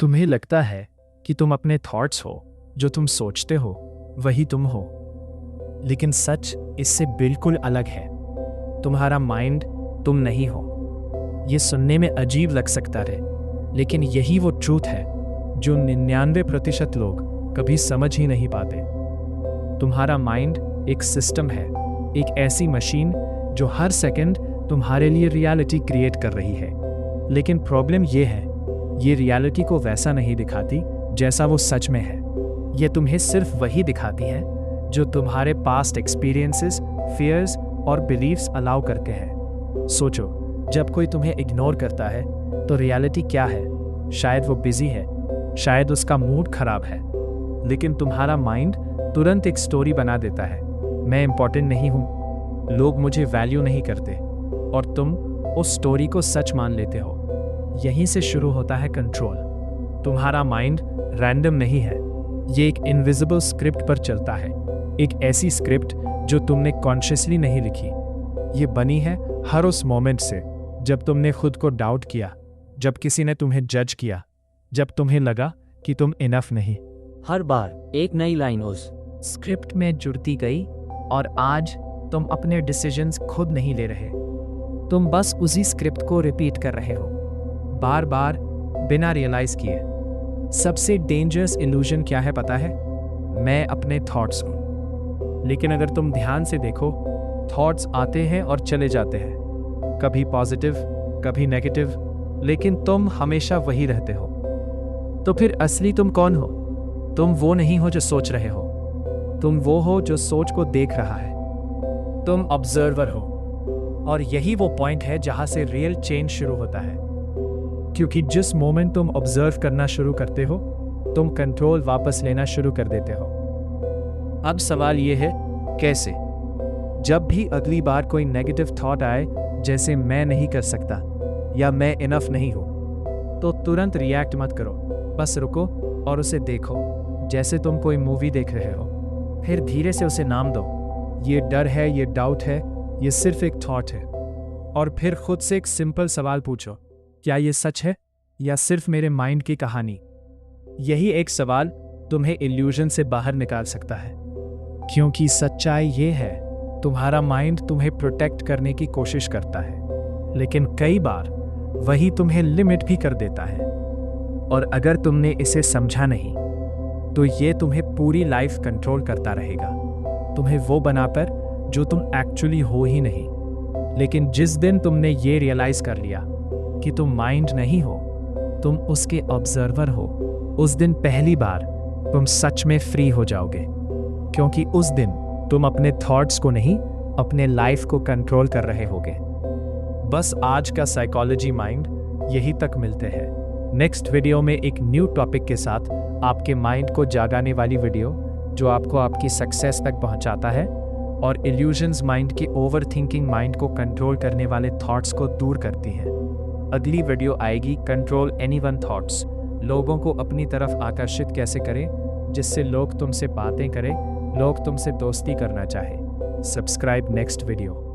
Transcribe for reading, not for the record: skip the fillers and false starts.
तुम्हें लगता है कि तुम अपने थॉट्स हो, जो तुम सोचते हो वही तुम हो, लेकिन सच इससे बिल्कुल अलग है। तुम्हारा माइंड तुम नहीं हो। ये सुनने में अजीब लग सकता है, लेकिन यही वो ट्रूथ है जो 99% लोग कभी समझ ही नहीं पाते। तुम्हारा माइंड एक सिस्टम है, एक ऐसी मशीन जो हर सेकंड तुम्हारे लिए रियलिटी क्रिएट कर रही है। लेकिन प्रॉब्लम ये है, ये रियलिटी को वैसा नहीं दिखाती जैसा वो सच में है। ये तुम्हें सिर्फ वही दिखाती है जो तुम्हारे पास्ट एक्सपीरियंसेस, फियर्स और बिलीव्स अलाउ करते हैं। सोचो, जब कोई तुम्हें इग्नोर करता है तो रियलिटी क्या है? शायद वो बिजी है, शायद उसका मूड खराब है, लेकिन तुम्हारा माइंड तुरंत एक स्टोरी बना देता है। मैं इंपॉर्टेंट नहीं हूँ, लोग मुझे वैल्यू नहीं करते, और तुम उस स्टोरी को सच मान लेते हो। यहीं से शुरू होता है कंट्रोल। तुम्हारा माइंड रैंडम नहीं है, ये एक इनविजिबल स्क्रिप्ट पर चलता है। एक ऐसी स्क्रिप्ट जो तुमने कॉन्शियसली नहीं लिखी। ये बनी है हर उस मोमेंट से जब तुमने खुद को डाउट किया, जब किसी ने तुम्हें जज किया, जब तुम्हें लगा कि तुम इनफ नहीं। हर बार एक नई लाइन उस स्क्रिप्ट में जुड़ती गई, और आज तुम अपने डिसीजंस खुद नहीं ले रहे। तुम बस उसी स्क्रिप्ट को रिपीट कर रहे हो, बार बार, बिना रियलाइज किए। सबसे डेंजरस इल्यूजन क्या है पता है? मैं अपने थॉट्स हूँ। लेकिन अगर तुम ध्यान से देखो, थॉट्स आते हैं और चले जाते हैं, कभी पॉजिटिव, कभी नेगेटिव, लेकिन तुम हमेशा वही रहते हो। तो फिर असली तुम कौन हो? तुम वो नहीं हो जो सोच रहे हो, तुम वो हो जो सोच को देख रहा है। तुम ऑब्जर्वर हो, और यही वो पॉइंट है जहां से रियल चेंज शुरू होता है। क्योंकि जिस मोमेंट तुम ऑब्जर्व करना शुरू करते हो, तुम कंट्रोल वापस लेना शुरू कर देते हो। अब सवाल ये है, कैसे? जब भी अगली बार कोई नेगेटिव थॉट आए, जैसे मैं नहीं कर सकता या मैं इनफ नहीं हूं, तो तुरंत रिएक्ट मत करो। बस रुको और उसे देखो, जैसे तुम कोई मूवी देख रहे हो। फिर धीरे से उसे नाम दो। ये डर है, ये डाउट है, ये सिर्फ एक थॉट है। और फिर खुद से एक सिंपल सवाल पूछो, क्या ये सच है या सिर्फ मेरे माइंड की कहानी? यही एक सवाल तुम्हें इल्यूजन से बाहर निकाल सकता है। क्योंकि सच्चाई ये है, तुम्हारा माइंड तुम्हें प्रोटेक्ट करने की कोशिश करता है, लेकिन कई बार वही तुम्हें लिमिट भी कर देता है। और अगर तुमने इसे समझा नहीं, तो ये तुम्हें पूरी लाइफ कंट्रोल करता रहेगा, तुम्हें वो बनाकर जो तुम एक्चुअली हो ही नहीं। लेकिन जिस दिन तुमने ये रियलाइज कर लिया कि तुम माइंड नहीं हो, तुम उसके ऑब्जर्वर हो, उस दिन पहली बार तुम सच में फ्री हो जाओगे। क्योंकि उस दिन तुम अपने थॉट्स को नहीं, अपने लाइफ को कंट्रोल कर रहे होगे। बस आज का साइकोलॉजी माइंड यही तक मिलते हैं। नेक्स्ट वीडियो में एक न्यू टॉपिक के साथ आपके माइंड को जागाने वाली वीडियो, जो आपको आपकी सक्सेस तक पहुंचाता है और इल्यूजन्स माइंड की ओवरथिंकिंग माइंड को कंट्रोल करने वाले थॉट्स को दूर करती है। अगली वीडियो आएगी, कंट्रोल एनीवन थॉट्स। लोगों को अपनी तरफ आकर्षित कैसे करें जिससे लोग तुमसे बातें करें, लोग तुमसे दोस्ती करना चाहे। Subscribe next video.